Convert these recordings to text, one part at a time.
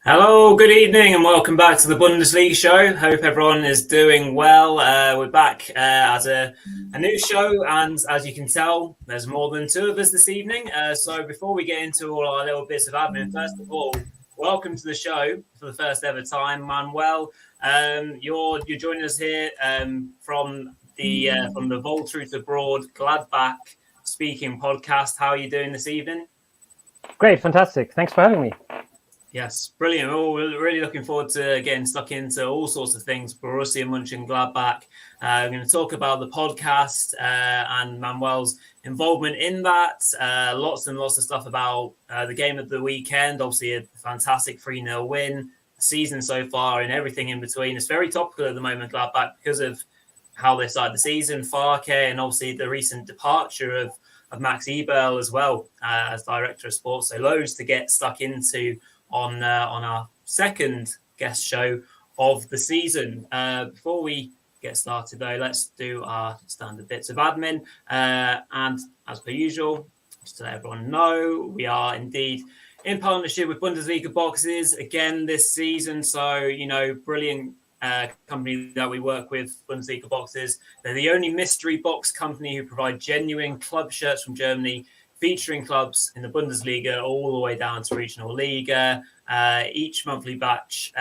Hello, good evening, and welcome back to the Bundesliga show. Hope everyone is doing well. We're back as a new show, and as you can tell, there's more than two of us this evening. So before we get into all our little bits of admin, first of all, welcome to the show for the first ever time, Manuel. You're joining us here from the Vollraute abroad Gladbach speaking podcast. How are you doing this evening? Great, fantastic. Thanks for having me. Yes, brilliant. We're really looking forward to getting stuck into all sorts of things. Borussia Monchengladbach. We're going to talk about the podcast and Manuel's involvement in that. Lots and lots of stuff about the game of the weekend. Obviously, a fantastic 3-0 win. Season so far and everything in between. It's very topical at the moment, Gladbach, because of how they started the season, Farke, and obviously the recent departure of Max Eberl as well as director of sports. So loads to get stuck into on our second guest show of the season. Before we get started, though, let's do our standard bits of admin. And as per usual, just to let everyone know, we are indeed in partnership with Bundesliga Boxes again this season. So, brilliant company that we work with, Bundesliga Boxes. They're the only mystery box company who provide genuine club shirts from Germany, featuring clubs in the Bundesliga all the way down to regional Liga. Each monthly batch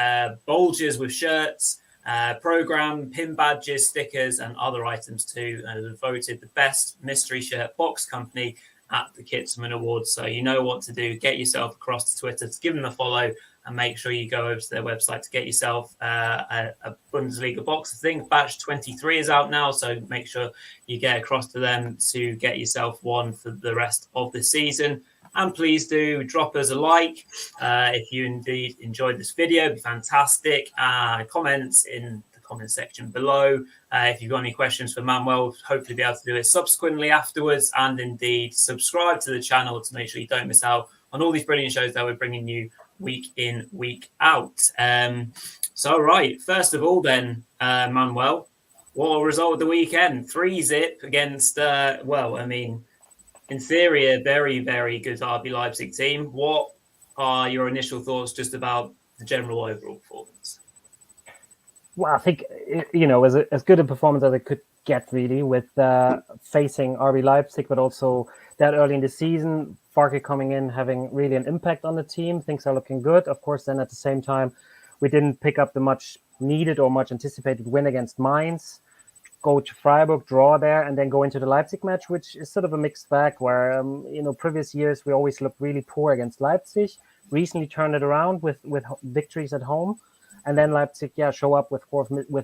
bulges with shirts, program, pin badges, stickers, and other items too. And have voted the best mystery shirt box company at the Kitzman Awards. So you know what to do. Get yourself across to Twitter to give them a follow, and make sure you go over to their website to get yourself a Bundesliga box. I think batch 23 is out now, so make sure you get across to them to get yourself one for the rest of the season. And please do drop us a like if you indeed enjoyed this video. It'd be fantastic. Comments in the comment section below. If you've got any questions for Manuel, hopefully be able to do it subsequently afterwards. And indeed, subscribe to the channel to make sure you don't miss out on all these brilliant shows that we're bringing you week in, week out. So, right, first of all then, Manuel, what a result of the weekend. 3-0 against, in theory, a very, very good RB Leipzig team. What are your initial thoughts just about the general overall performance? Well, I think, as good a performance as it could get, really, with facing RB Leipzig, but also that early in the season, Farke coming in, having really an impact on the team. Things are looking good. Of course, then at the same time, we didn't pick up the much needed or much anticipated win against Mainz, go to Freiburg, draw there, and then go into the Leipzig match, which is sort of a mixed bag where, previous years we always looked really poor against Leipzig. Recently turned it around with victories at home. And then Leipzig, show up with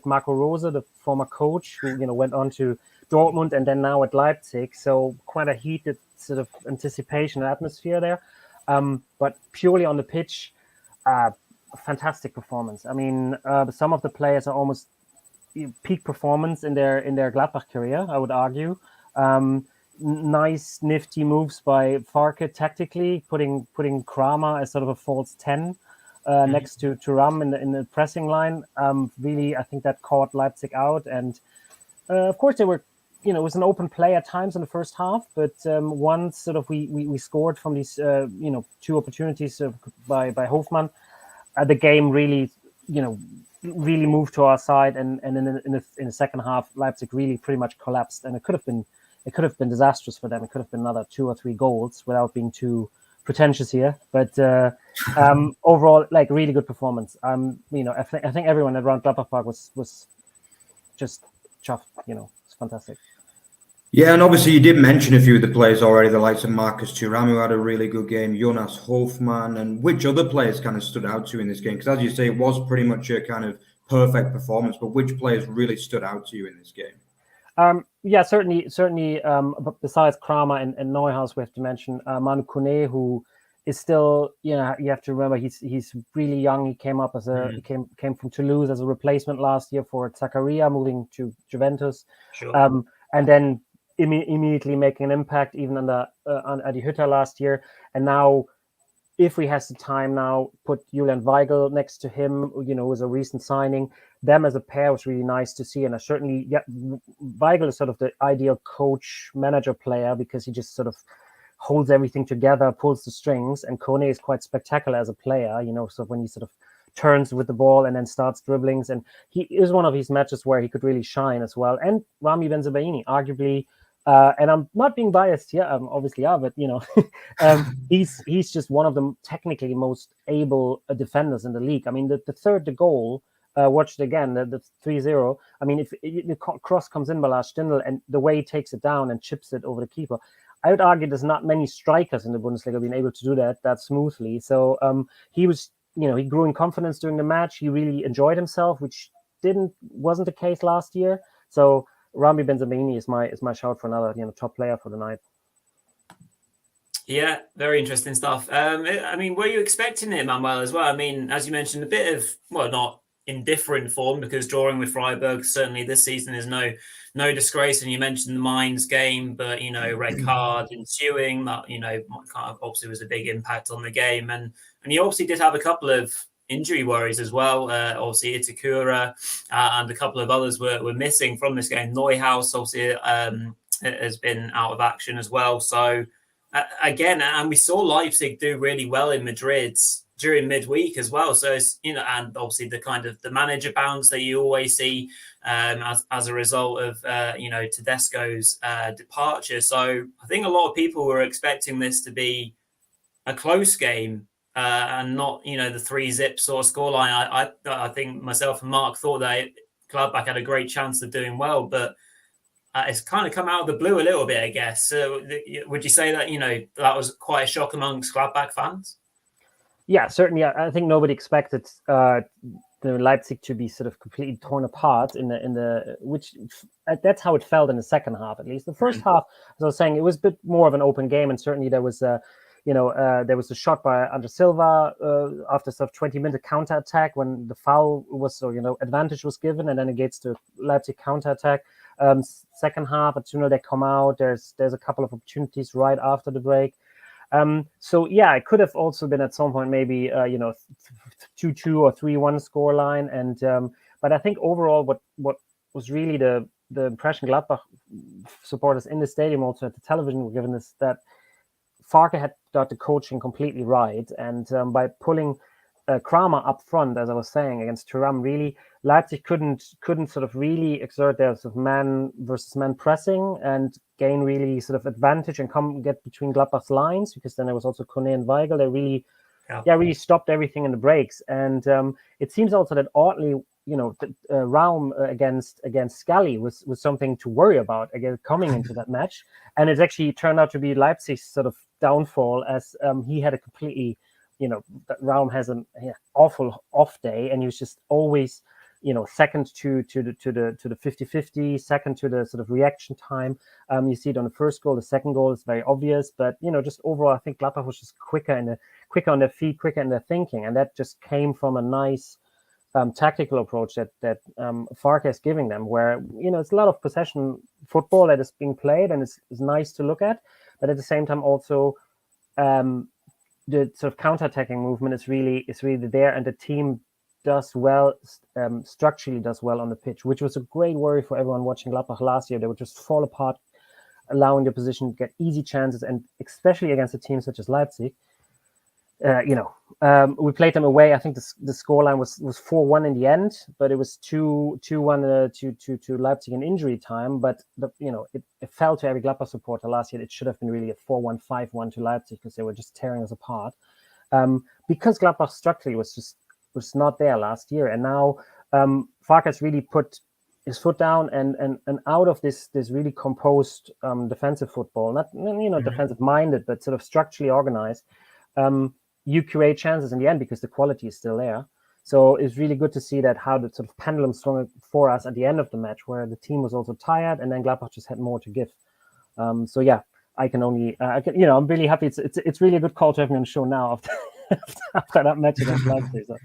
Marco Rose, the former coach, who, went on to Dortmund and then now at Leipzig. So quite a heated sort of anticipation and atmosphere there. But purely on the pitch, fantastic performance. I mean, some of the players are almost peak performance in their Gladbach career, I would argue. Nice, nifty moves by Farke tactically, putting Kramer as sort of a false 10 next to Thuram in the pressing line. Really, I think that caught Leipzig out. And of course, they were, it was an open play at times in the first half. But once sort of we scored from these, two opportunities by Hofmann, the game really, really moved to our side. And in the second half, Leipzig really pretty much collapsed. And it could have been disastrous for them. It could have been another 2 or 3 goals without being too pretentious here, but overall, like, really good performance. I think everyone around Gladbach Park was just chuffed. It's fantastic. Yeah, and obviously you did mention a few of the players already, the likes of Marcus Thuram, who had a really good game, Jonas Hofmann, and which other players kind of stood out to you in this game? Because as you say, it was pretty much a kind of perfect performance, but which players really stood out to you in this game? Certainly. Besides Kramer and Neuhaus, we have to mention Manu Kone, who is still, you have to remember he's really young. He came up he came from Toulouse as a replacement last year for Zakaria, moving to Juventus, Sure. and then immediately making an impact even on Adi Hütter last year, and now, if he has the time now, put Julian Weigl next to him, was a recent signing. Them as a pair was really nice to see. And I certainly, Weigl is sort of the ideal coach-manager player because he just sort of holds everything together, pulls the strings, and Kone is quite spectacular as a player, so when he sort of turns with the ball and then starts dribblings, and he is one of these matches where he could really shine as well. And Rami Benzebaini, arguably, and I'm not being biased here, obviously, but he's just one of the technically most able defenders in the league. I mean, the goal, watch it again, the 3-0. I mean, if the cross comes in by Lars Stindl and the way he takes it down and chips it over the keeper, I would argue there's not many strikers in the Bundesliga being able to do that smoothly. So he was, he grew in confidence during the match. He really enjoyed himself, which wasn't the case last year. So Rami Benzebaini is my shout for another top player for the night. Yeah, very interesting stuff. I mean, were you expecting it, Manuel, as well? I mean, as you mentioned, a bit of, well, not indifferent form, because drawing with Freiburg certainly this season is no disgrace. And you mentioned the Mainz game, but red card ensuing that obviously was a big impact on the game, and he obviously did have a couple of injury worries as well. Obviously Itakura and a couple of others were missing from this game. Neuhaus obviously has been out of action as well. So again, and we saw Leipzig do really well in Madrid during midweek as well. So it's, and obviously the manager bounce that you always see as a result of Tedesco's departure. So I think a lot of people were expecting this to be a close game and not the 3-0 sort of scoreline. I think myself and Mark thought that Gladbach had a great chance of doing well, but it's kind of come out of the blue a little bit, I guess. Would you say that that was quite a shock amongst Gladbach fans? Yeah, certainly. I think nobody expected Leipzig to be sort of completely torn apart in the which that's how it felt in the second half, at least. The first half, as I was saying, it was a bit more of an open game, and certainly there was there was a shot by Andre Silva after sort of 20-minute counter-attack when the foul was, advantage was given, and then it gets to Leipzig counter-attack. Second half, as soon as they come out, there's a couple of opportunities right after the break. So yeah, it could have also been at some point maybe 2-2 or 3-1 scoreline, and but I think overall what was really the impression Gladbach supporters in the stadium, also at the television, were given is that Farke had got the coaching completely right, and by pulling Kramer up front, as I was saying, against Thuram, really Leipzig couldn't sort of really exert their sort of man versus man pressing and gain really sort of advantage and get between Gladbach's lines, because then there was also Kone and Weigl. They really stopped everything in the breaks, and it seems also that oddly, Raum against Scully was something to worry about again coming into that match, and it actually turned out to be Leipzig's sort of downfall, as he had a completely, Raum has an awful off day, and he was just always, second to the 50-50, second to the sort of reaction time. You see it on the first goal. The second goal is very obvious, but just overall, I think Gladbach was just quicker on their feet, quicker in their thinking, and that just came from a nice tactical approach that Farke is giving them, where it's a lot of possession football that is being played, and it's nice to look at, but at the same time also the sort of counter-attacking movement is really there, and the team does well, structurally does well on the pitch, which was a great worry for everyone watching Gladbach last year. They would just fall apart, allowing the opposition to get easy chances, and especially against a team such as Leipzig. We played them away. I think the scoreline was 4-1 in the end, but it was 2-1 to Leipzig in injury time. But it fell to every Gladbach supporter last year. It should have been really a 4-1, 5-1 to Leipzig, because they were just tearing us apart. Because Gladbach structurally was not there last year, and now Farke has really put his foot down and out of this really composed defensive football, not defensive minded, but sort of structurally organized. You create chances in the end because the quality is still there. So it's really good to see that how the sort of pendulum swung for us at the end of the match, where the team was also tired, and then Gladbach just had more to give. So yeah, I can only, I'm really happy. It's really a good call to have me on the show now after that match against Leipzig. So.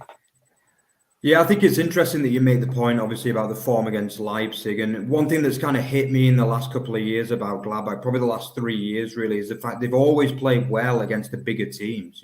Yeah, I think it's interesting that you made the point, obviously, about the form against Leipzig. And one thing that's kind of hit me in the last couple of years about Gladbach, probably the last 3 years, really, is the fact they've always played well against the bigger teams.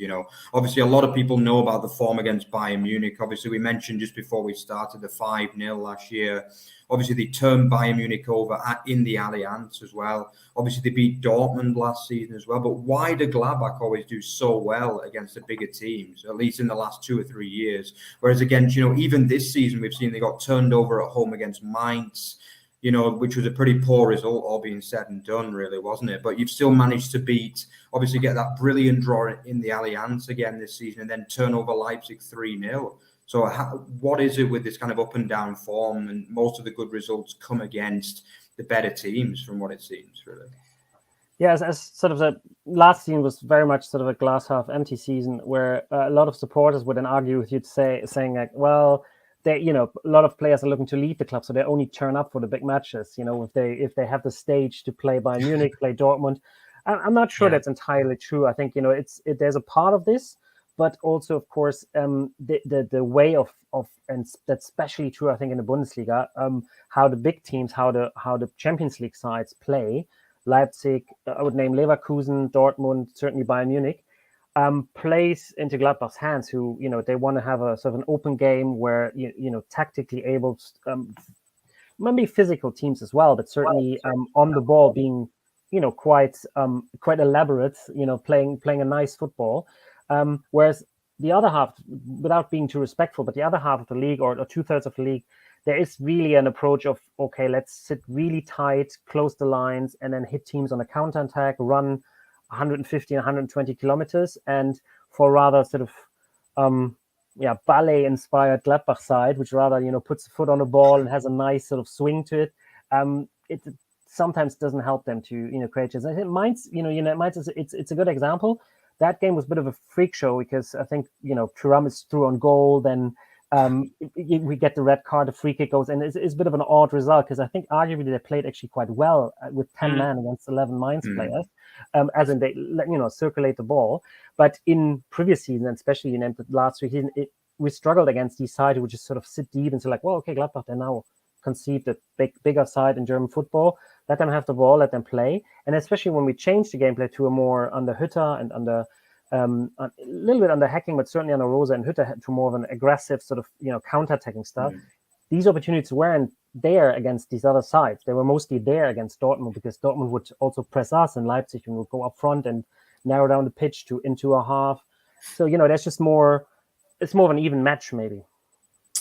Obviously, a lot of people know about the form against Bayern Munich. Obviously, we mentioned just before we started the 5-0 last year. Obviously, they turned Bayern Munich over in the Allianz as well. Obviously, they beat Dortmund last season as well. But why do Gladbach always do so well against the bigger teams, at least in the last 2 or 3 years? Whereas against, even this season, we've seen they got turned over at home against Mainz, which was a pretty poor result, all being said and done, really, wasn't it? But you've still managed to obviously get that brilliant draw in the Allianz again this season and then turn over Leipzig 3-0. So what is it with this kind of up and down form? And most of the good results come against the better teams, from what it seems, really. Yeah, as sort of the last season was very much sort of a glass half empty season, where a lot of supporters would then argue with you saying like, well, they, a lot of players are looking to leave the club, so they only turn up for the big matches. If they have the stage to play Bayern Munich, play Dortmund. I'm not sure that's entirely true. I think there's a part of this, but also of course the way of and that's especially true I think in the Bundesliga, how the big teams, how the Champions League sides play. Leipzig, I would name Leverkusen, Dortmund, certainly Bayern Munich. Plays into Gladbach's hands, who they want to have a sort of an open game where tactically able, maybe physical teams as well, but certainly on the ball being quite elaborate, playing a nice football. Whereas the other half, without being too respectful, but the other half of the league or 2/3 of the league, there is really an approach of, okay, let's sit really tight, close the lines, and then hit teams on a counterattack, run 150 and 120 kilometers. And for rather sort of ballet inspired Gladbach side, which rather puts a foot on the ball and has a nice sort of swing to it, it sometimes doesn't help them to create chances. I think Mainz, Mainz it's a good example. That game was a bit of a freak show because I think Thuram is through on goal, then we get the red card, the free kick goes, and it's a bit of an odd result because I think arguably they played actually quite well with 10 men against 11 Mainz players, as in they circulate the ball. But in previous seasons, and especially in the last 3 seasons, we struggled against these sides who would just sort of sit deep and say like, well, okay, Gladbach, they're now conceived a bigger side in German football. Let them have the ball, let them play. And especially when we changed the gameplay to a more under Hütter and under a little bit under Hacking, but certainly under Rosa and Hütter, to more of an aggressive sort of counter-attacking stuff. These opportunities weren't there against these other sides. They were mostly there against Dortmund because Dortmund would also press us, and Leipzig would go up front and narrow down the pitch into a half. So that's just more. It's more of an even match, maybe.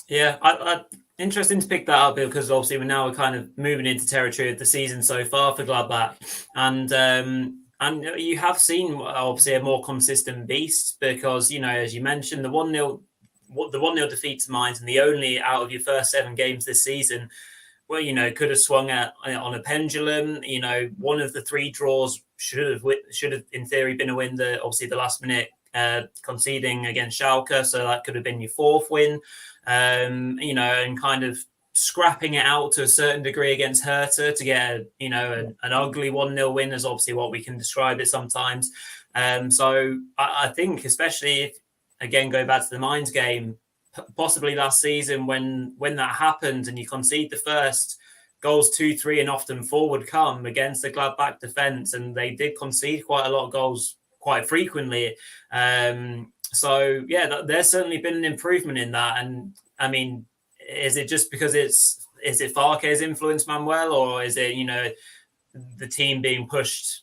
Yeah, I interesting to pick that up because obviously we're kind of moving into territory of the season so far for Gladbach, and you have seen obviously a more consistent beast because as you mentioned, the 1-0 defeat to Mainz, and the only out of your first 7 games this season where could have swung on a pendulum. One of the 3 draws should have in theory been a win. Obviously the last minute conceding against Schalke, so that could have been your 4th win. And kind of scrapping it out to a certain degree against Hertha to get an ugly 1-0 win is obviously what we can describe it sometimes. So I think, especially if, again, go back to the Mainz game, possibly last season when that happened and you concede the first, goals 2-3 and often forward come against the Gladbach defence, and they did concede quite a lot of goals quite frequently. So yeah, there's certainly been an improvement in that. And I mean, is it just because is it Farke's influence, Manuel, or is it the team being pushed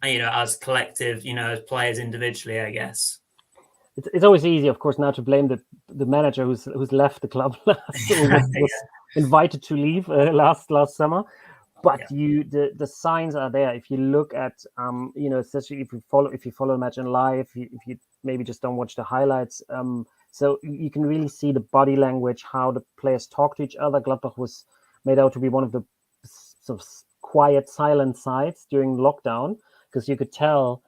as collective, as players individually? I guess it's always easy, of course, now to blame the manager who's left the club was invited to leave last summer. But the signs are there. If you look at especially if you follow the match in live, if you maybe just don't watch the highlights, so you can really see the body language, how the players talk to each other. Gladbach was made out to be one of the sort of quiet, silent sides during lockdown because you could tell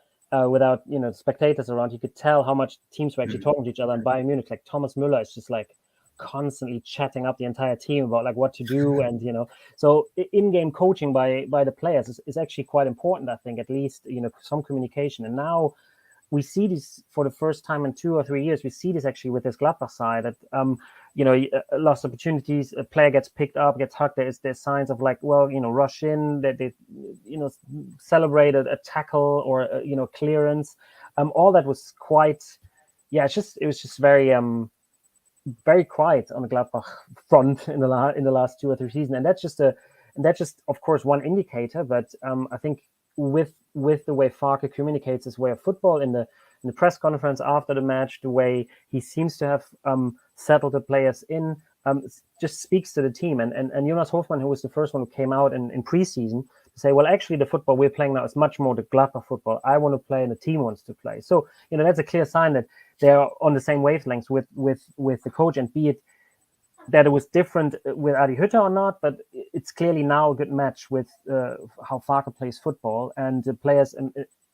without spectators around, you could tell how much teams were actually talking to each other. And Bayern Munich, like Thomas Müller, is just like constantly chatting up the entire team about like what to do, and so in-game coaching by the players is actually quite important. I think at least some communication. And now we see this for the first time in 2 or 3 years. We see this actually with this Gladbach side that lost opportunities, a player gets picked up, gets hugged. There's signs of like, well, rush in, that they celebrated a tackle or clearance. All that was quite, it was just very very quiet on the Gladbach front in the last 2 or 3 seasons, and that's just of course one indicator. But I think with the way Farke communicates his way of football in the press conference after the match, the way he seems to have settled the players in, just speaks to the team. And Jonas Hofmann, who was the first one who came out in preseason to say, well, actually the football we're playing now is much more the Gladbach football I want to play and the team wants to play. So that's a clear sign that they're on the same wavelengths with the coach, and be it that it was different with Adi Hütter or not, but it's clearly now a good match with how Farke plays football, and the players,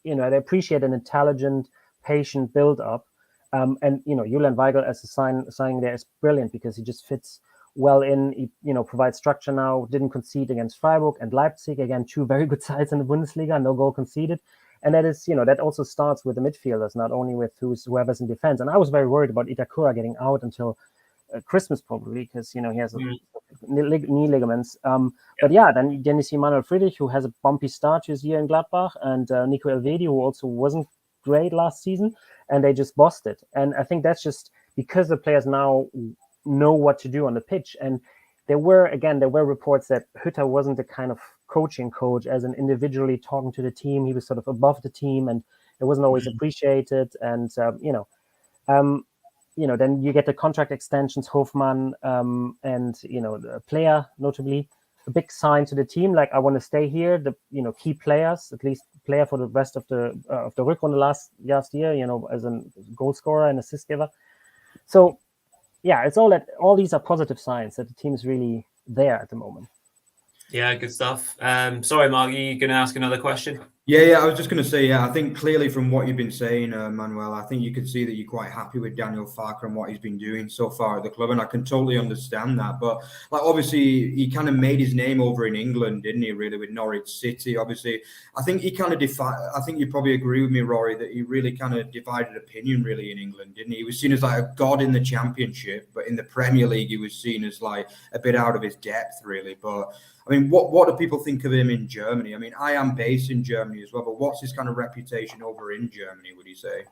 they appreciate an intelligent, patient build-up. And Julian Weigl as a signing there is brilliant because he just fits well in. He provides structure now. Didn't concede against Freiburg and Leipzig, again 2 very good sides in the Bundesliga. No goal conceded, and that is that also starts with the midfielders, not only with whoever's in defense. And I was very worried about Itakura getting out until Christmas probably, because he has knee ligaments. But yeah, then you see Manuel Friedrich, who has a bumpy start this year in Gladbach, and Nico Elvedi, who also wasn't great last season, and they just bossed it. And I think that's just because the players now know what to do on the pitch. And there were reports that Hütter wasn't the kind of coaching coach, as in individually talking to the team. He was sort of above the team, and it wasn't always appreciated. And then you get the contract extensions, Hofmann, and the player, notably, a big sign to the team, like, I want to stay here. The key players, at least player for the rest of the Rückrunde last year, as a goal scorer and assist giver. So yeah, it's all these are positive signs that the team is really there at the moment. Yeah, good stuff. Sorry, Mark, are you going to ask another question? Yeah, I was just going to say, I think clearly from what you've been saying, Manuel, I think you can see that you're quite happy with Daniel Farke and what he's been doing so far at the club, and I can totally understand that. But obviously, he kind of made his name over in England, didn't he? Really, with Norwich City. Obviously, I think he kind of I think you probably agree with me, Rory, that he really kind of divided opinion really in England, didn't he? He was seen as like a god in the Championship, but in the Premier League, he was seen as like a bit out of his depth, really. But I mean, what do people think of him in Germany? I mean, I am based in Germany as well, but what's his kind of reputation over in Germany, would you say?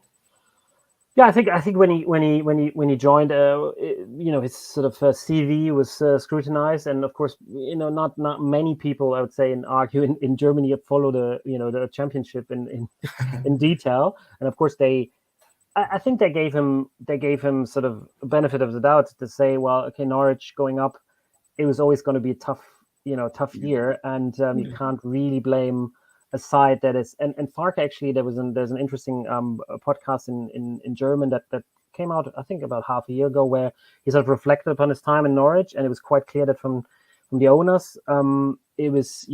Yeah, I think when he joined, his sort of CV was scrutinized, and of course, not many people, I would say, and argue in Germany follow the Championship in detail, and of course I think they gave him sort of a benefit of the doubt to say, well, okay, Norwich going up, it was always going to be a tough year, and you can't really blame a side that is. And Farke, actually, there's an interesting podcast in German that came out, I think, about half a year ago, where he sort of reflected upon his time in Norwich, and it was quite clear that from the owners, it was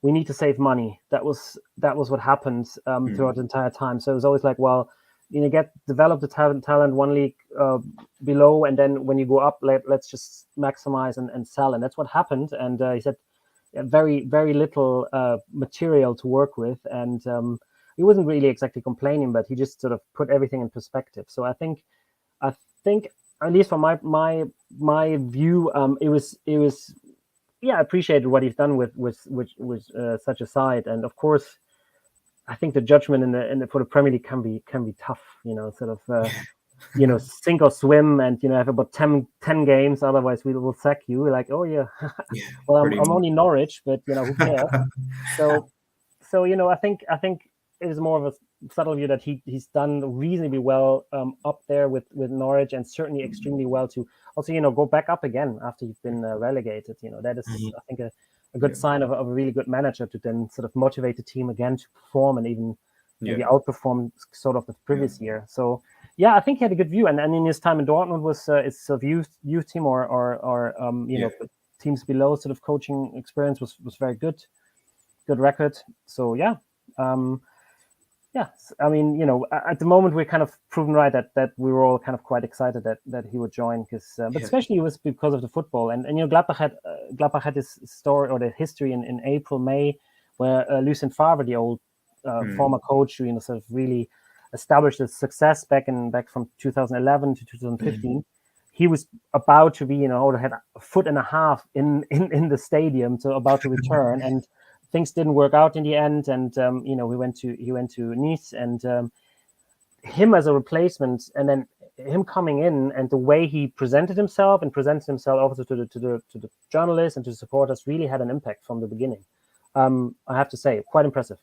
we need to save money. That was what happened throughout the entire time. So it was always like, well, develop the talent one league below, and then when you go up, let's just maximize and sell. And that's what happened. And he said very, very little material to work with, and he wasn't really exactly complaining, but he just sort of put everything in perspective. So I think at least from my view, it was I appreciated what he's done with such a side. And of course, I think the judgment for the Premier League can be tough, sort of, sink or swim, and have about 10 games. Otherwise, we will sack you. Like, oh yeah, well, I'm only Norwich, but who cares? so I think it is more of a subtle view that he's done reasonably well up there with Norwich, and certainly extremely well to also go back up again after you've been relegated. That is, I think, a good sign of a really good manager to then sort of motivate the team again to perform, and even maybe outperform sort of the previous year. So yeah, I think he had a good view, and in his time in Dortmund was it's sort of youth team or teams below, sort of coaching experience was very good record. So yeah. I mean, at the moment we're kind of proven right that we were all kind of quite excited that he would join, because but especially it was because of the football, and Gladbach had this story or the history in April, May, where Lucien Favre, the old former coach, who sort of really established a success back from 2011 to 2015. He was about to be, had a foot and a half in the stadium, so about to return, and things didn't work out in the end, and he went to Nice, and him as a replacement, and then him coming in and the way he presented himself and presents himself also to the journalists and to the supporters really had an impact from the beginning. I have to say, quite impressive.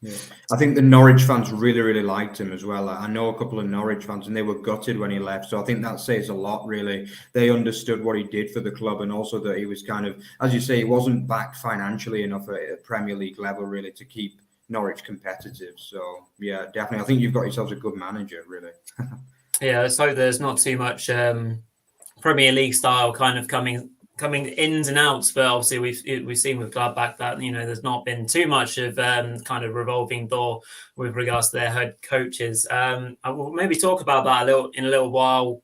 Yeah, I think the Norwich fans really, really liked him as well. I know a couple of Norwich fans, and they were gutted when he left. So I think that says a lot, really. They understood what he did for the club, and also that he was kind of, as you say, he wasn't backed financially enough at a Premier League level, really, to keep Norwich competitive. So yeah, definitely. I think you've got yourselves a good manager, really. Yeah, let's hope there's not too much Premier League style kind of coming ins and outs, but obviously we've seen with Gladbach that there's not been too much of kind of revolving door with regards to their head coaches. I will maybe talk about that in a little while,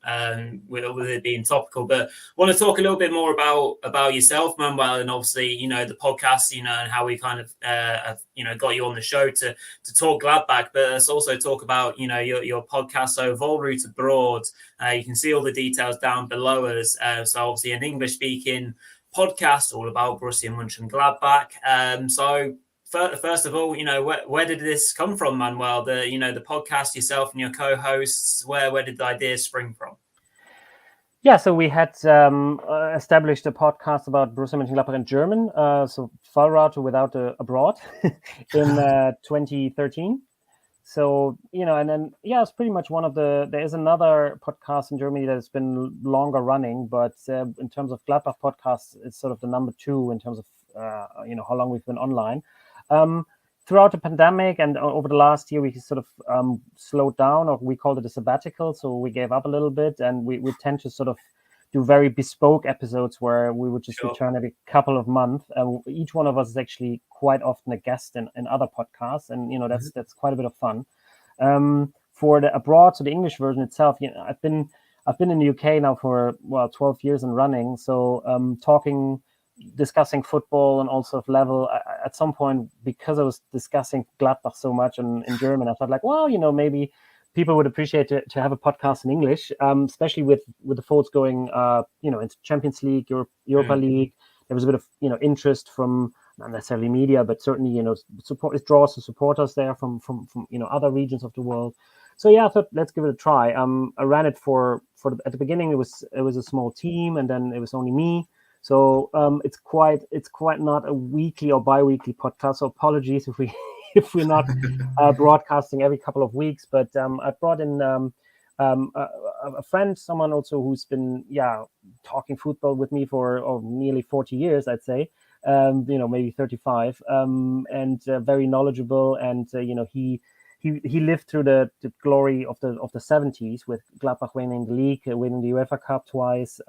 with it being topical. But I want to talk a little bit more about yourself, Manuel, and obviously the podcast, and how we kind of got you on the show to talk Gladbach. But let's also talk about your podcast, so Vollraute abroad. You can see all the details down below us. So obviously an English-speaking podcast all about Borussia Monchengladbach. So first of all, where did this come from, Manuel? The podcast, yourself and your co-hosts. Where did the idea spring from? Yeah, so we had established a podcast about Borussia Monchengladbach in German, so Vollraute without abroad, in 2013. So, and then, it's pretty much there is another podcast in Germany that has been longer running, but in terms of Gladbach podcasts, it's sort of the number 2 in terms of, how long we've been online. Throughout the pandemic and over the last year, we sort of slowed down, or we called it a sabbatical. So we gave up a little bit, and we tend to sort of do very bespoke episodes where we would just return every couple of months. Each one of us is actually quite often a guest in other podcasts, and that's quite a bit of fun. For the abroad, so the English version itself, I've been in the UK now for 12 years and running. So discussing football and all sort of level. At some point, because I was discussing Gladbach so much in German, I thought maybe people would appreciate to have a podcast in English, especially with the thoughts going, into Champions League, Europa League. There was a bit of, interest from not necessarily media, but certainly, support. It draws the supporters there from other regions of the world. So I thought, let's give it a try. I ran it at the beginning. It was a small team, and then it was only me. So it's quite not a weekly or bi-weekly podcast. So apologies if we're not broadcasting every couple of weeks. But I brought in a friend, someone also who's been talking football with me for nearly 40 years, I'd say. Maybe 35, and very knowledgeable. And he lived through the glory of the 70s with Gladbach winning the league, winning the UEFA Cup twice.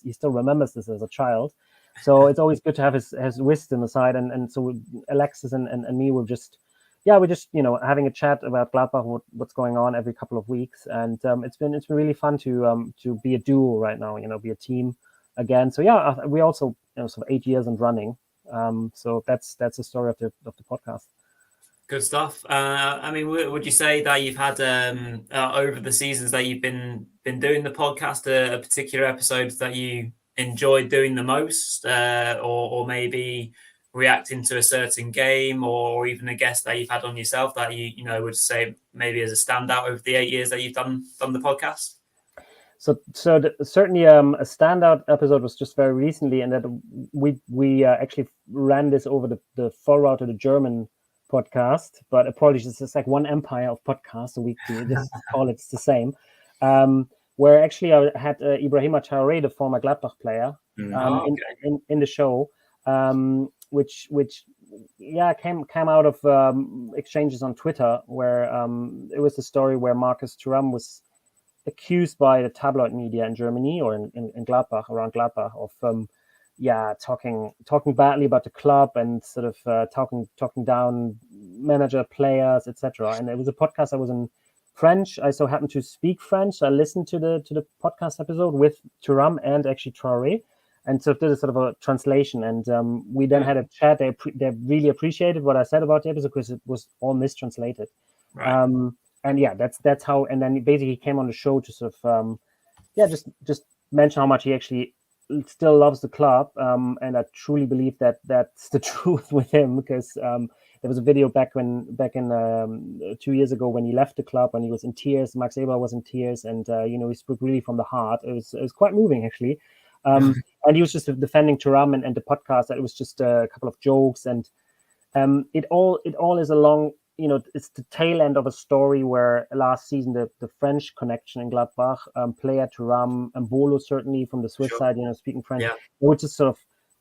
He still remembers this as a child. So it's always good to have his wisdom aside. And so Alexis and me were just having a chat about Gladbach, what's going on every couple of weeks. And it's been really fun to be a duo right now, be a team again. So we also sort of 8 years and running. So that's the story of the podcast. Good stuff. Would you say that you've had over the seasons that you've been doing the podcast, a particular episode that you enjoyed doing the most, or maybe reacting to a certain game, or even a guest that you've had on yourself that you would say maybe as a standout over the 8 years that you've done the podcast? So certainly a standout episode was just very recently, and that we actually ran this over the Vollraute, the German podcast. But apologies, it's just like one empire of podcasts, so we just call it the same. Where actually I had Ibrahima Traoré, the former Gladbach player, in the show, which came out of exchanges on Twitter, where it was the story where Marcus Thuram was accused by the tabloid media in Germany or in Gladbach, around Gladbach, of talking badly about the club and sort of talking down manager, players, etc. And it was a podcast that was in French. I so happened to speak French, so I listened to the podcast episode with Thuram and actually Traoré, and so did a sort of a translation. And we then had a chat. They really appreciated what I said about the episode because it was all mistranslated. Right. And that's how. And then basically he came on the show to sort of just mention how much he actually still loves the club, and I truly believe that that's the truth with him, because there was a video back in 2 years ago when he left the club, when he was in tears. Max Eber was in tears, and he spoke really from the heart. It was quite moving, actually. And he was just defending Thuram and the podcast. That it was just a couple of jokes, and it all is along. It's the tail end of a story where last season the French connection in Gladbach, player Thuram and Bolo, certainly from the Swiss side, speaking French, it would just sort of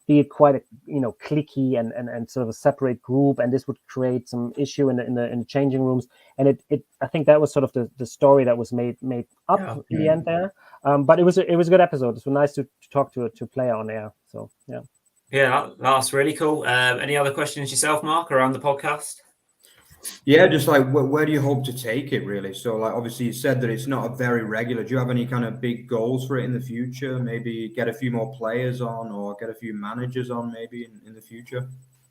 be quite a cliquey and sort of a separate group, and this would create some issue in the changing rooms. And I think that was sort of the story that was made up in the end there. But it was a good episode. It was nice to talk to a player on air. So yeah. Yeah, that's really cool. Any other questions yourself, Mark, around the podcast? Yeah, just like where do you hope to take it, really? So, like, obviously you said that it's not a very regular. Do you have any kind of big goals for it in the future? Maybe get a few more players on, or get a few managers on, maybe in the future.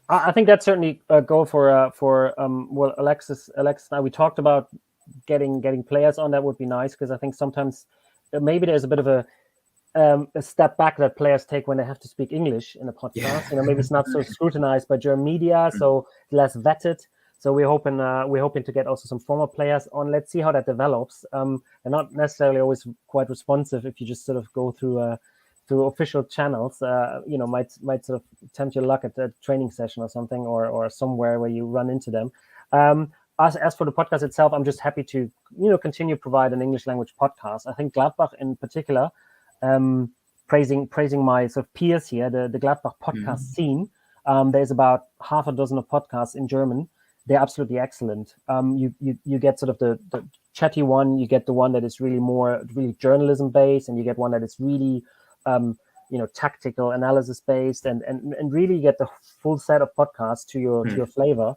I think that's certainly a goal for Alexis and I. We talked about getting players on. That would be nice, because I think sometimes maybe there's a bit of a step back that players take when they have to speak English in a podcast. Maybe it's not so scrutinized by German media, so less vetted. So we're hoping to get also some former players on. Let's see how that develops. They're not necessarily always quite responsive if you just sort of go through official channels. Might sort of tempt your luck at a training session or something, or somewhere where you run into them. As for the podcast itself, I'm just happy to continue to provide an English language podcast. I think Gladbach in particular, praising my sort of peers here, the Gladbach podcast scene. There's about half a dozen of podcasts in German. They're absolutely excellent. You get sort of the chatty one, you get the one that is really journalism based, and you get one that is really tactical analysis based, and really get the full set of podcasts to your flavor.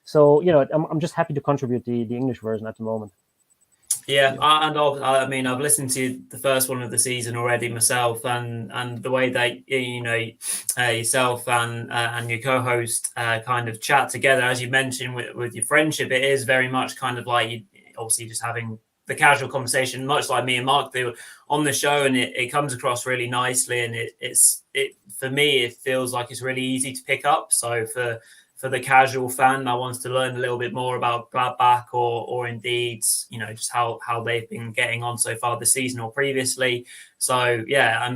So I'm just happy to contribute the English version at the moment. Yeah, and I've listened to the first one of the season already myself, and the way that yourself and your co-host kind of chat together, as you mentioned with your friendship, it is very much kind of like you obviously just having the casual conversation, much like me and Mark do on the show, and it comes across really nicely, and it for me it feels like it's really easy to pick up. So for the casual fan that wants to learn a little bit more about Gladbach or indeed, just how they've been getting on so far this season or previously. So, yeah,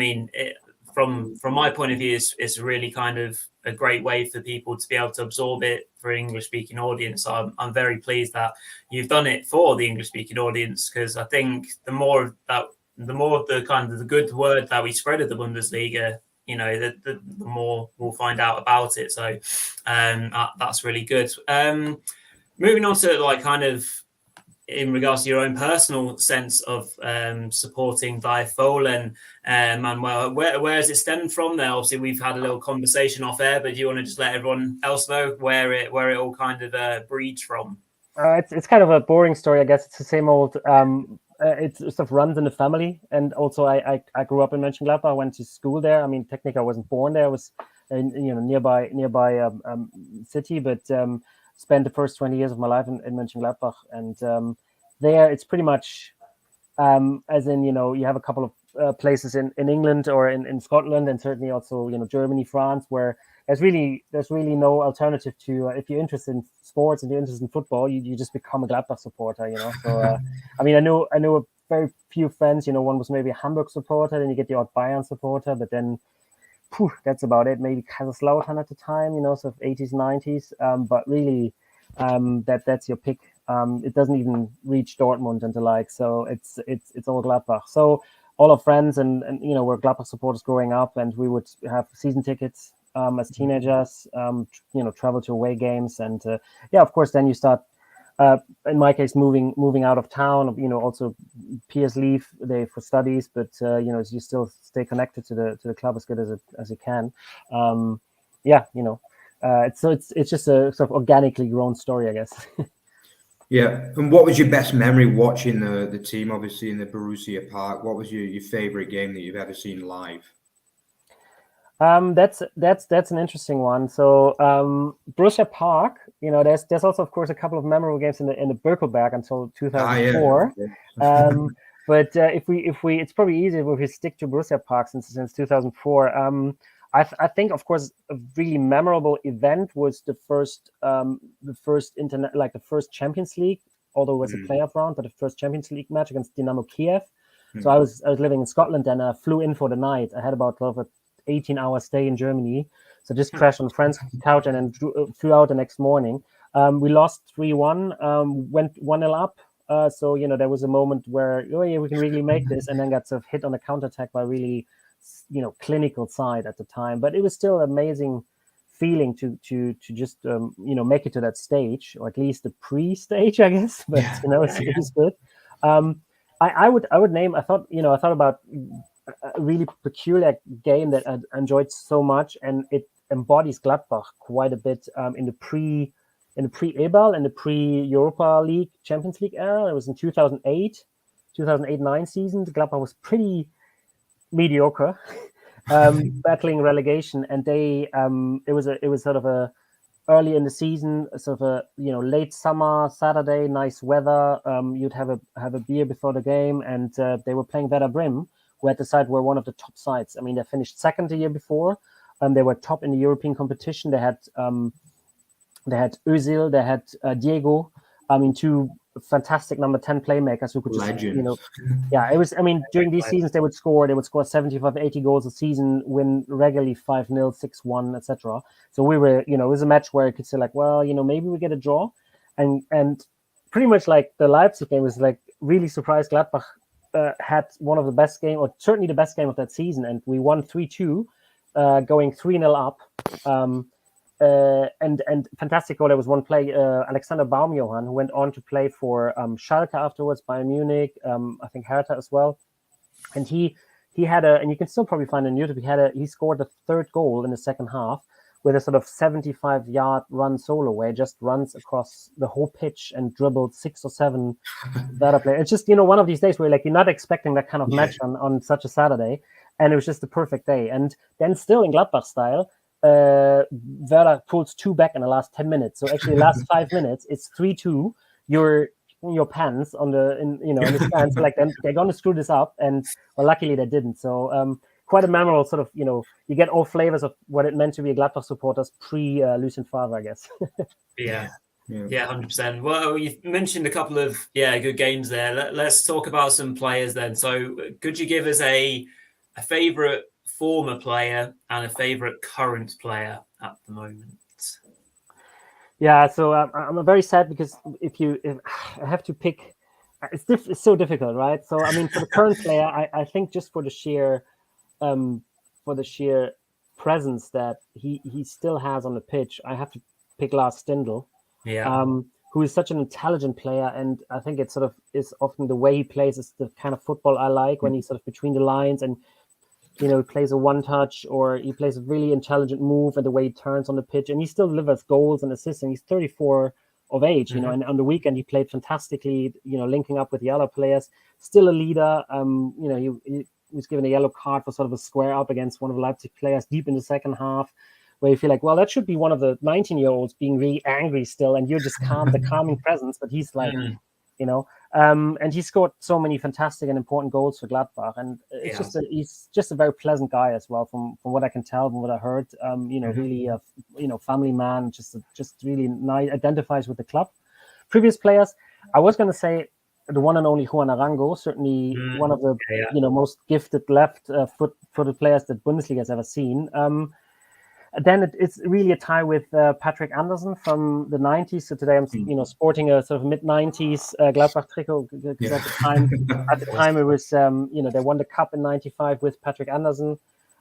from my point of view, it's really kind of a great way for people to be able to absorb it for an English-speaking audience. So I'm very pleased that you've done it for the English-speaking audience, because I think the more the kind of the good word that we spread of the Bundesliga, the more we'll find out about it. So that's really good. Moving on to kind of in regards to your own personal sense of supporting Die Fohlen, Manuel, where has it stemmed from there? Obviously, we've had a little conversation off air, but do you want to just let everyone else know where it all kind of breeds from? It's kind of a boring story, I guess. It's the same old. It sort of runs in the family, and also I grew up in Monchengladbach. I went to school there. I mean, technically I wasn't born there. I was nearby city, but spent the first 20 years of my life in Monchengladbach, and there it's pretty much as in you have a couple of places in England or in Scotland, and certainly also Germany, France, where there's really no alternative to if you're interested in sports and you're interested in football, you just become a Gladbach supporter, So I know a very few friends. One was maybe a Hamburg supporter, then you get the odd Bayern supporter, but then that's about it. Maybe Kaiserslautern at the time, sort of 80s, 90s. But really, that's your pick. It doesn't even reach Dortmund and the like. So it's all Gladbach. So all our friends and we're Gladbach supporters growing up, and we would have season tickets as teenagers. Travel to away games, and of course, then you start. In my case, moving out of town. Also peers leave for studies, but you still stay connected to the club as good as you can. It's just a sort of organically grown story, I guess. Yeah, and what was your best memory watching the team? Obviously in the Borussia Park. What was your favorite game that you've ever seen live? That's an interesting one. So Borussia Park, there's also of course a couple of memorable games in the Birkelberg until 2004. But if we it's probably easier if we stick to Borussia Park since 2004. I think, of course, a really memorable event was the first the first Champions League, although it was a playoff round, but the first Champions League match against Dynamo Kiev. So I was living in Scotland and flew in for the night. I had about 18-hour stay in Germany. So just crashed on a friend's couch and then flew out the next morning. We lost 3-1, went 1-0 up. So, there was a moment where, we can really make this, and then got sort of hit on a counterattack by really, clinical side at the time. But it was still an amazing feeling to just, make it to that stage, or at least the pre-stage, I guess. But, it was good. I would name, I thought about a really peculiar game that I enjoyed so much, and it embodies Gladbach quite a bit in the pre-EBAL and the pre-Europa League Champions League era. It was in 2008-9 season. The Gladbach was pretty mediocre, battling relegation, and they it was sort of a early in the season, sort of a late summer Saturday, nice weather. You'd have a beer before the game, and they were playing Werder Bremen, who at the side were one of the top sides. I mean, they finished second the year before. They were top in the European competition. They had Özil, they had Diego. I mean, two fantastic number 10 playmakers who could just, Legends. it was, I mean, during these seasons, they would score 75, 80 goals a season, win regularly 5-0, 6-1, etc. So we were, it was a match where you could say like, well, maybe we get a draw. And pretty much like the Leipzig game was like really surprised. Gladbach had one of the best game, or certainly the best game of that season. And we won 3-2, going 3-0 up. And fantastic goal. There was one play, Alexander Baumjohann, who went on to play for Schalke afterwards, Bayern Munich, I think Hertha as well. And he had and you can still probably find it on YouTube, he scored the third goal in the second half with a sort of 75-yard run solo where he just runs across the whole pitch and dribbled 6 or 7 Werder players. It's just, one of these days where you're not expecting that kind of match on such a Saturday. And it was just the perfect day. And then still in Gladbach style, Werder pulls 2 back in the last 10 minutes. So actually, the last 5 minutes, it's 3-2. You're in your pants in the stands. So like they're going to screw this up, and luckily they didn't. So quite a memorable sort of you get all flavors of what it meant to be a Gladbach supporters pre Lucien Favre, I guess. Yeah, 100%. Well, you mentioned a couple of good games there. Let's talk about some players then. So could you give us a favorite former player and a favorite current player at the moment? Yeah, so I'm very sad because if I have to pick, it's so difficult, right? So I mean, for the current player, I think just for the sheer presence that he still has on the pitch, I have to pick Lars Stindl. Who is such an intelligent player, and I think it sort of is often the way he plays is the kind of football I like, when he's sort of between the lines and he plays a one-touch, or he plays a really intelligent move, and the way he turns on the pitch, and he still delivers goals and assists, and he's 34 of age, and on the weekend he played fantastically, linking up with the other players, still a leader. He was given a yellow card for sort of a square up against one of the Leipzig players deep in the second half, where you feel like, well, that should be one of the 19-year-olds being really angry still, and you're just the calming presence, but he's like, and he scored so many fantastic and important goals for Gladbach, and it's he's just a very pleasant guy as well, from what I can tell, from what I heard. Really a family man, just really nice, identifies with the club. Previous players, I was going to say the one and only Juan Arango, certainly one of the most gifted left-footed players that Bundesliga has ever seen. Then it's really a tie with Patrick Andersen from the 90s. So today I'm, sporting a sort of mid-90s Gladbach trikot, because at the time it was, they won the cup in 95 with Patrick Andersen.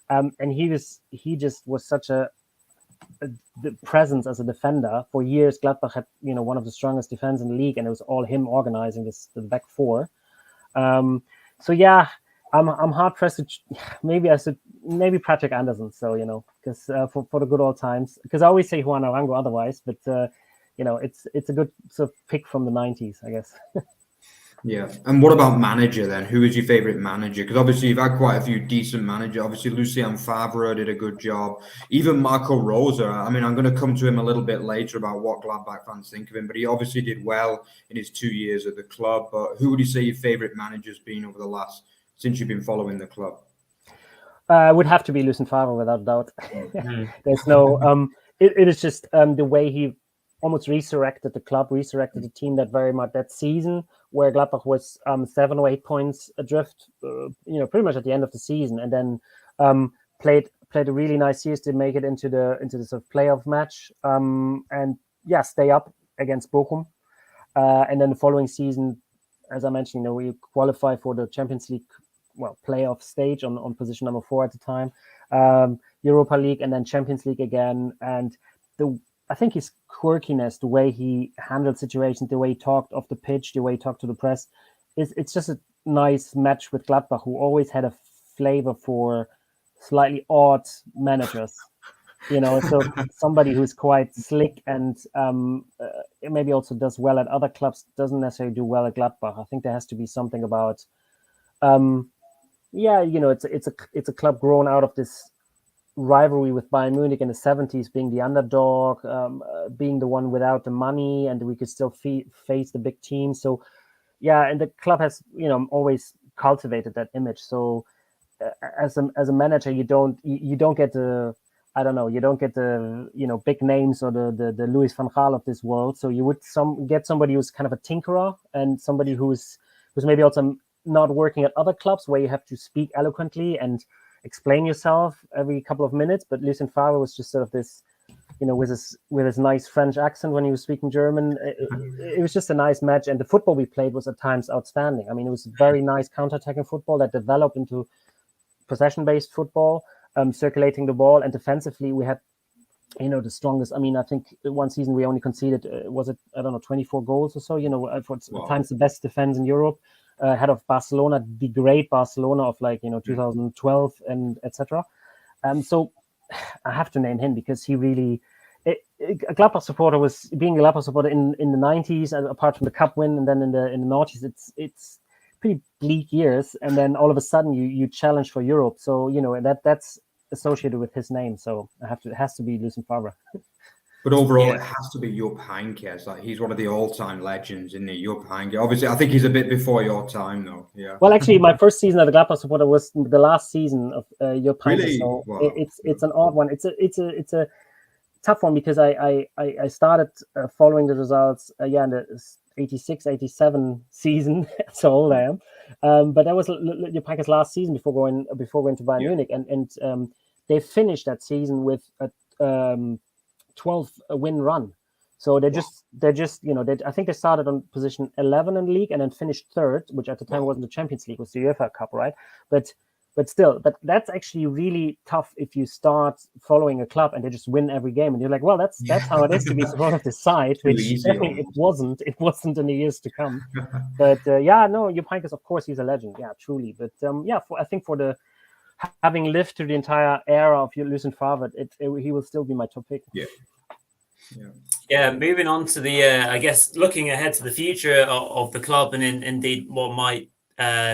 And he just was such the presence as a defender. For years, Gladbach had, one of the strongest defense in the league, and it was all him organizing the back four. I'm hard pressed to maybe Patrick Andersen. So because for the good old times, because I always say Juan Arango otherwise, but it's a good sort of pick from the 90s, I guess. Yeah. And what about manager then? Who is your favorite manager? Because obviously you've had quite a few decent managers. Obviously Lucien Favre did a good job. Even Marco Rosa. I mean, I'm going to come to him a little bit later about what Gladbach fans think of him, but he obviously did well in his 2 years at the club. But who would you say your favorite manager's been over the last, since you've been following the club? Would have to be Lucien Favre without a doubt. Mm. There's no. It is just the way he almost resurrected the club, resurrected the team that very much that season where Gladbach was 7 or 8 points adrift, pretty much at the end of the season, and then played a really nice series to make it into the sort of playoff match, and stay up against Bochum, and then the following season, as I mentioned, we qualify for the Champions League playoff stage on position number 4 at the time, Europa League, and then Champions League again, and I think his quirkiness, the way he handled situations, the way he talked off the pitch, the way he talked to the press, it's just a nice match with Gladbach, who always had a flavor for slightly odd managers. So somebody who's quite slick and maybe also does well at other clubs, doesn't necessarily do well at Gladbach. I think there has to be something about, it's a club grown out of this rivalry with Bayern Munich in the 70s, being the underdog, being the one without the money, and we could still face the big team. So, and the club has, always cultivated that image. So, as a manager, you don't get the, you don't get the big names or the Louis van Gaal of this world. So you would get somebody who's kind of a tinkerer, and somebody who's maybe also not working at other clubs where you have to speak eloquently and explain yourself every couple of minutes. But Lucien Favre was just sort of this, with his nice French accent when he was speaking German. It was just a nice match, and the football we played was at times outstanding. I mean, it was very nice counter-attacking football that developed into possession-based football, circulating the ball, and defensively we had, the strongest. I mean, I think one season we only conceded 24 goals or so. For times the best defense in Europe. Head of Barcelona, the great Barcelona of 2012 and etc. So I have to name him because he really, a Gladbach supporter being a Gladbach supporter in the 90s, apart from the cup win, and then in the noughties, it's pretty bleak years, and then all of a sudden you challenge for Europe. So that's associated with his name. So it has to be Lucien Favre. But overall, it has to be Jupp Heynckes. He's one of the all-time legends, isn't he? Jupp Heynckes. Obviously, I think he's a bit before your time, though. Yeah. Well, actually, my first season as a Gladbach supporter was the last season of Jupp Heynckes. Really? So Wow. it's an odd one. It's a tough one because I started following the results. In the 86-87 season. That's how old I am. But that was Jupp Heynckes' last season before going to Bayern Munich, and they finished that season with a 12-win run. So I think they started on position 11 in the league and then finished third, which at the time wasn't the Champions League, it was the UEFA Cup, right? But that's actually really tough if you start following a club and they just win every game, and you're like, well, that's how it is to be supporter of this side, which definitely it wasn't in the years to come. But Jupp Heynckes, of course, he's a legend, truly. But I think for the having lived through the entire era of Lucien Favre, he will still be my top pick. Yeah, moving on to the, I guess, looking ahead to the future of the club and indeed what might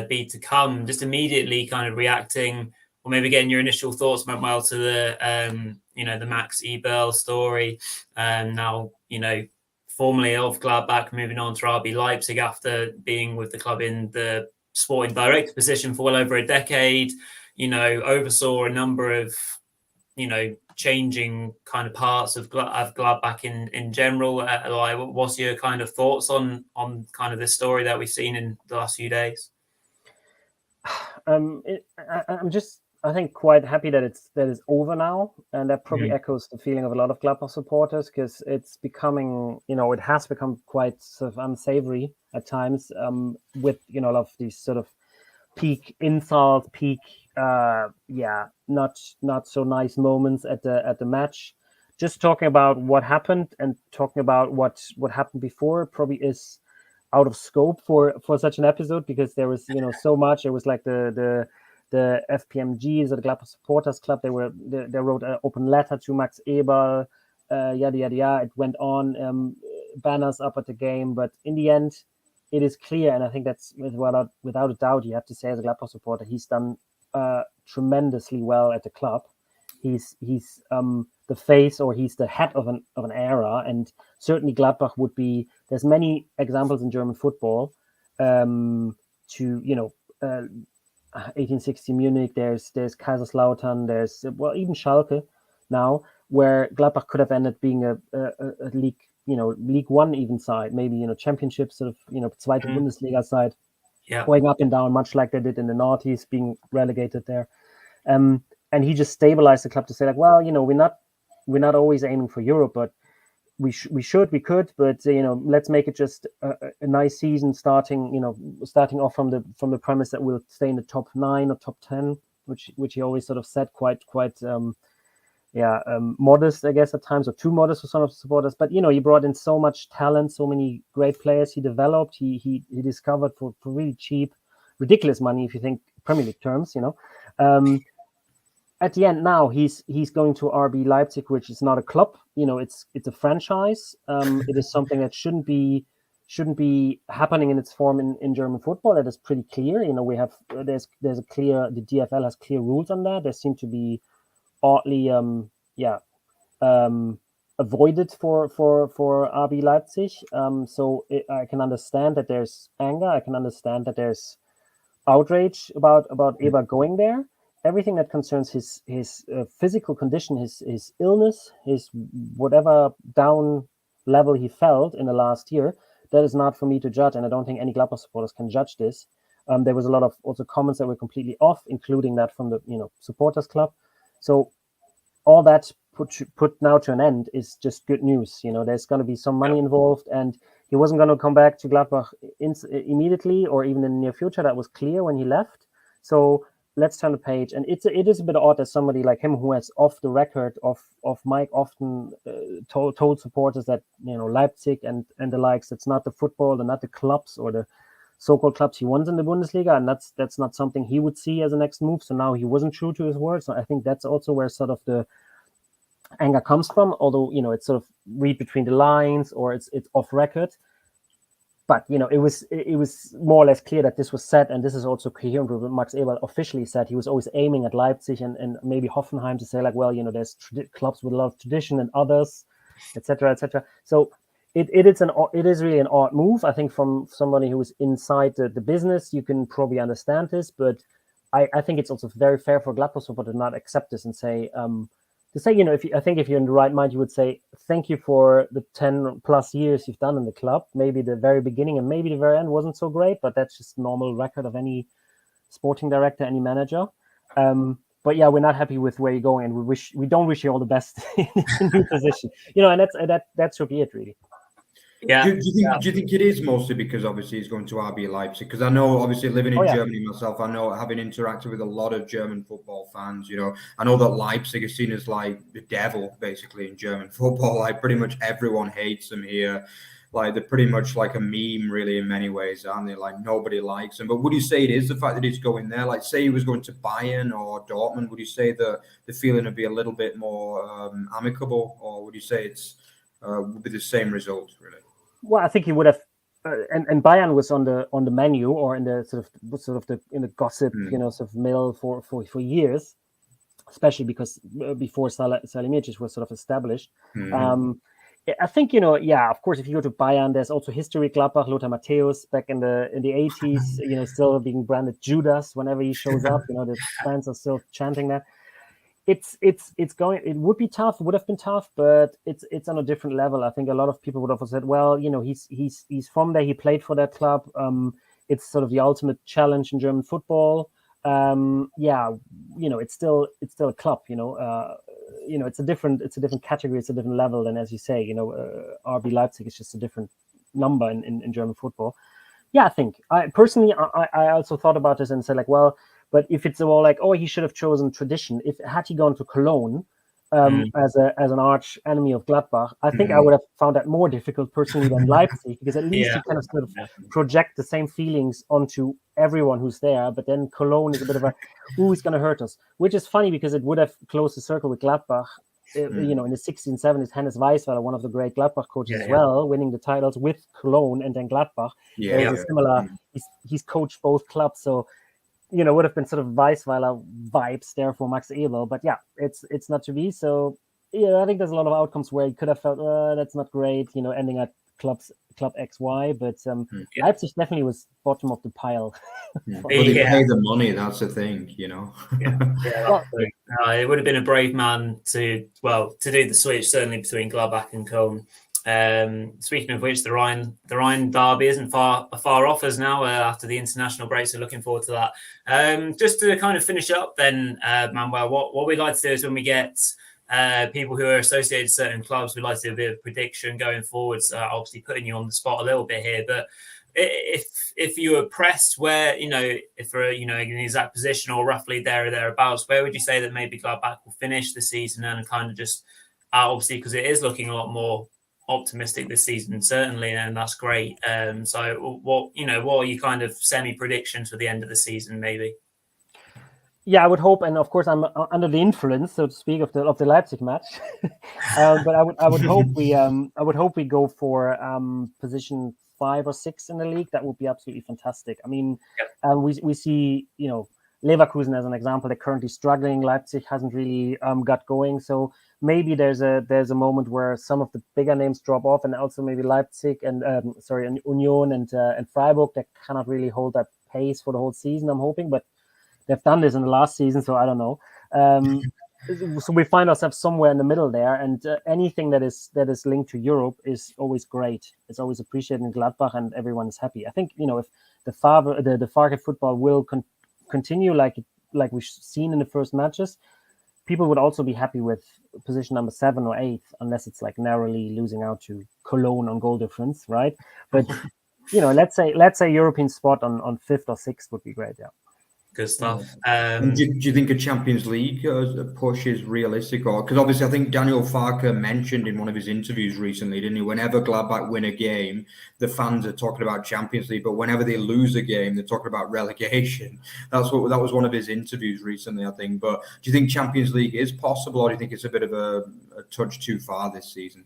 be to come, just immediately kind of reacting or maybe getting your initial thoughts, Manuel, to the, the Max Eberl story. Now, formerly of Gladbach, moving on to RB Leipzig after being with the club in the sporting director position for well over a decade. Oversaw a number of, changing kind of parts of Gladbach in general. What's your kind of thoughts on kind of this story that we've seen in the last few days? I think quite happy that it's over now, and that probably echoes the feeling of a lot of Gladbach supporters, because it's becoming, it has become quite sort of unsavory at times, with a lot of these sort of peak insults, not so nice moments at the match. Just talking about what happened and talking about what happened before probably is out of scope for such an episode, because there was so much. It was like the FPMGs, the Gladbach Supporters Club. They wrote an open letter to Max Eberl, yada yada yada. It went on, banners up at the game, but in the end, it is clear, and I think that's without a doubt, you have to say as a Gladbach supporter, he's done tremendously well at the club. He's the face, or he's the head of an era, and certainly Gladbach would be. There's many examples in German football to 1860 Munich, there's Kaiserslautern, there's even Schalke now, where Gladbach could have ended being a league, League One even side, maybe, championship sort of, Zweite Bundesliga side, going up and down, much like they did in the noughties, being relegated there. And he just stabilized the club to say like, well, we're not always aiming for Europe, but we could, but let's make it just a nice season, starting off from the premise that we'll stay in the top 9 or top 10, which he always sort of said quite modest, I guess, at times, or too modest for some of the supporters. But he brought in so much talent, so many great players. He developed, he discovered for really cheap, ridiculous money if you think Premier League terms. At the end now, he's going to RB Leipzig, which is not a club. It's a franchise. It is something that shouldn't be happening in its form in German football. That is pretty clear. There's a clear, the DFL has clear rules on that. There seem to be oddly avoided for RB Leipzig. I can understand that there's anger. I can understand that there's outrage about Eber going there. Everything that concerns his physical condition, his illness, his whatever down level he felt in the last year, that is not for me to judge, and I don't think any Gladbach supporters can judge this. There was a lot of also comments that were completely off, including that from the supporters club. So all that put now to an end is just good news. There's going to be some money involved, and he wasn't going to come back to Gladbach immediately or even in the near future. That was clear when he left. So let's turn the page. And it is a bit odd as somebody like him who has off the record of Mike often told supporters that Leipzig and the likes, it's not the football and not the clubs or the so-called clubs he wants in the Bundesliga, and that's not something he would see as a next move. So now he wasn't true to his word. So I think that's also where sort of the anger comes from, although it's sort of read between the lines or it's off record. But it was more or less clear that this was said, and this is also coherent with what Max Eberl officially said. He was always aiming at Leipzig and maybe Hoffenheim to say like, well, there's clubs with a lot of tradition and others, etc., etc. So it is really an odd move. I think from somebody who is inside the business, you can probably understand this, but I think it's also very fair for Gladbach supporters to not accept this and say. If you're in the right mind, you would say thank you for the 10 plus years you've done in the club. Maybe the very beginning and maybe the very end wasn't so great, but that's just normal record of any sporting director, any manager. But yeah, we're not happy with where you're going, and we don't wish you all the best in the new position. And that should be it, really. Yeah. Do you think it is mostly because obviously he's going to RB Leipzig? Because I know, obviously, living in Germany myself, I know, having interacted with a lot of German football fans, I know that Leipzig is seen as like the devil, basically, in German football. Like pretty much everyone hates them here. Like they're pretty much like a meme, really, in many ways, aren't they? Like nobody likes them. But would you say it is the fact that he's going there? Like say he was going to Bayern or Dortmund, would you say that the feeling would be a little bit more amicable, or would you say it's would be the same result, really? Well, I think he would have, and Bayern was on the menu or in the sort of in the gossip, sort of mill for years, especially because before Salihamidzic was sort of established. I think of course, if you go to Bayern, there's also history. Gladbach, Lothar Matthäus back in the 80s, still being branded Judas whenever he shows up. The fans are still chanting that. It would be tough, would have been tough, but it's on a different level. I think a lot of people would have said, well, he's from there, he played for that club. It's sort of the ultimate challenge in German football. It's still a club, it's a different category, it's a different level than, as you say, RB Leipzig is just a different number in German football. Yeah, I think I personally also thought about this and said like, well, but if it's all like, oh, he should have chosen tradition. Had he gone to Cologne as an arch enemy of Gladbach, I think I would have found that more difficult personally than Leipzig, because at least you kind of sort of project the same feelings onto everyone who's there. But then Cologne is a bit of a, who's going to hurt us? Which is funny because it would have closed the circle with Gladbach. In the 60s and 70s, Hannes Weisweiler, one of the great Gladbach coaches as well, winning the titles with Cologne and then Gladbach. There's a similar. He's coached both clubs, so. Would have been sort of Weisweiler vibes there for Max Eberl, but yeah, it's not to be. So I think there's a lot of outcomes where he could have felt that's not great, ending at clubs club XY, but Leipzig definitely was bottom of the pile. But they pay the money. That's the thing, you know. It would have been a brave man to do the switch, certainly between Gladbach and Cologne. Speaking of which, the Rhine derby isn't far off us now after the international break, so looking forward to that. Just to kind of finish up then, Manuel, what we'd like to do is when we get people who are associated with certain clubs, we'd like to do a bit of prediction going forward. So obviously putting you on the spot a little bit here, but if you were pressed where, if we're, in an exact position or roughly there or thereabouts, where would you say that maybe Gladbach will finish the season and kind of just, obviously, because it is looking a lot more optimistic this season, certainly, and that's great. So what are you kind of semi-predictions for the end of the season, maybe? Yeah, I would hope, and of course I'm under the influence, so to speak, of the Leipzig match. But I would hope we go for position 5 or 6 in the league. That would be absolutely fantastic. I mean, we see Leverkusen as an example. They're currently struggling. Leipzig hasn't really got going. So maybe there's a moment where some of the bigger names drop off, and also maybe Leipzig and Union and Freiburg that cannot really hold that pace for the whole season. I'm hoping, but they've done this in the last season, so I don't know. So we find ourselves somewhere in the middle there, and anything that is linked to Europe is always great. It's always appreciated in Gladbach, and everyone is happy. I think if the Farke football will continue like we've seen in the first matches, people would also be happy with position number 7 or 8, unless it's like narrowly losing out to Cologne on goal difference, right? But let's say European spot on 5th or 6th would be great. Yeah. Good stuff. Do you think a Champions League push is realistic? Or because obviously I think Daniel Farke mentioned in one of his interviews recently, didn't he? Whenever Gladbach win a game, the fans are talking about Champions League, but whenever they lose a game, they're talking about relegation. That was one of his interviews recently, I think. But do you think Champions League is possible, or do you think it's a bit of a touch too far this season?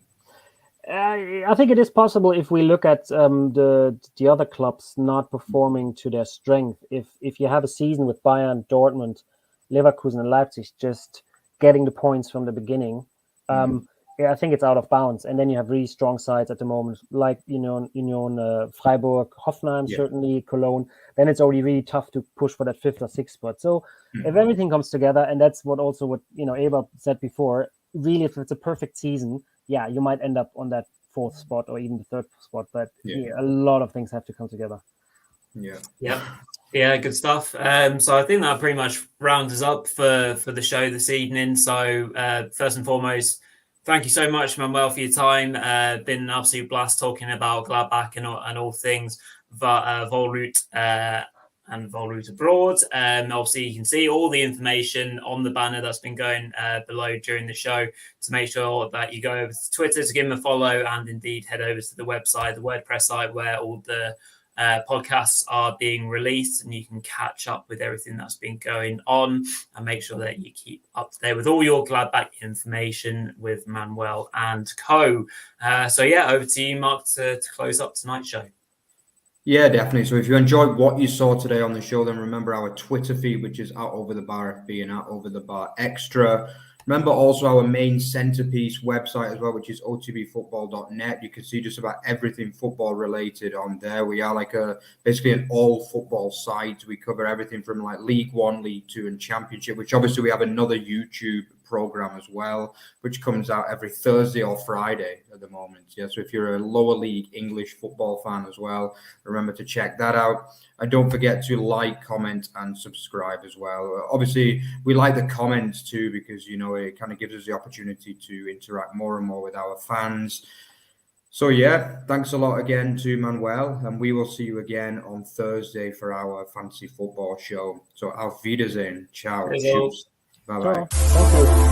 I think it is possible if we look at the other clubs not performing to their strength. If you have a season with Bayern, Dortmund, Leverkusen, and Leipzig just getting the points from the beginning, I think it's out of bounds. And then you have really strong sides at the moment, like Union, Freiburg, Hoffenheim, certainly Cologne. Then it's already really tough to push for that 5th or 6th spot. So if everything comes together, and that's what Eber said before, really, if it's a perfect season, you might end up on that 4th spot or even the 3rd spot, but a lot of things have to come together. Yeah, good stuff. So I think that pretty much rounds us up for the show this evening. So first and foremost, thank you so much, Manuel, for your time. Been an absolute blast talking about Gladbach and all things Vollraute and Vollraute abroad. Obviously, you can see all the information on the banner that's been going below during the show. To make sure that you go over to Twitter to give them a follow, and indeed head over to the website, the WordPress site, where all the podcasts are being released, and you can catch up with everything that's been going on and make sure that you keep up to date with all your Gladbach information with Manuel and co. So over to you, Mark, to close up tonight's show. Yeah, definitely. So if you enjoyed what you saw today on the show, then remember our Twitter feed, which is @OverTheBarFB and @OverTheBarExtra. Remember also our main centerpiece website as well, which is otbfootball.net. You can see just about everything football related on there. We are basically an all football site. We cover everything from like League One, League Two, and Championship, which obviously we have another YouTube program as well, which comes out every Thursday or Friday at the moment. So if you're a lower league English football fan as well, remember to check that out. And don't forget to like, comment, and subscribe as well. Obviously, we like the comments too, because it kind of gives us the opportunity to interact more and more with our fans. So thanks a lot again to Manuel, and we will see you again on Thursday for our fantasy football show. So auf Wiedersehen. Ciao. Bye bye.